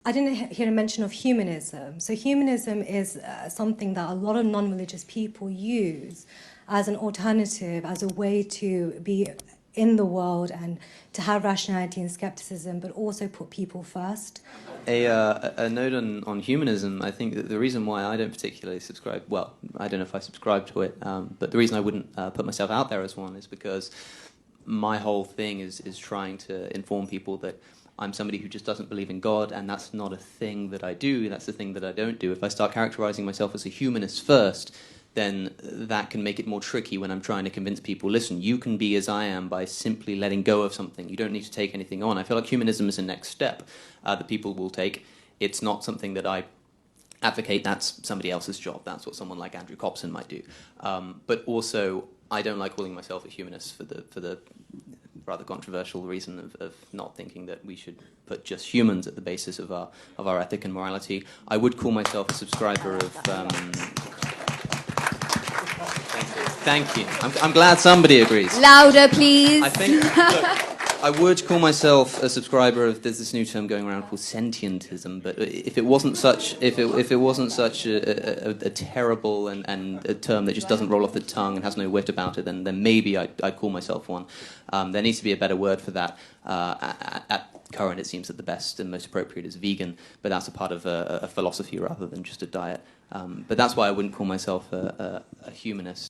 I didn't hear a mention of humanism. So humanism is something that a lot of non-religious people use as an alternative, as a way to be in the world and to have rationality and skepticism, but also put people first. A note on humanism, I think that the reason why I don't particularly subscribe, well, I don't know if I subscribe to it, but the reason I wouldn't put myself out there as one is because my whole thing is trying to inform people that I'm somebody who just doesn't believe in God, and that's not a thing that I do, that's the thing that I don't do. If I start characterizing myself as a humanist first, then that can make it more tricky when I'm trying to convince people, listen, you can be as I am by simply letting go of something. You don't need to take anything on. I feel like humanism is a next step that people will take. It's not something that I advocate. That's somebody else's job. That's what someone like Andrew Copson might do. But also, I don't like calling myself a humanist for the rather controversial reason of not thinking that we should put just humans at the basis of our ethic and morality. I would call myself a subscriber of... Thank you. I'm glad somebody agrees. Louder, please. I think... Look, I would call myself a subscriber of... There's this new term going around called sentientism, but if it wasn't such a terrible and a term that just doesn't roll off the tongue and has no wit about it, then maybe I'd call myself one. There needs to be a better word for that. At current, it seems that the best and most appropriate is vegan, but that's a part of a philosophy rather than just a diet. But that's why I wouldn't call myself a humanist.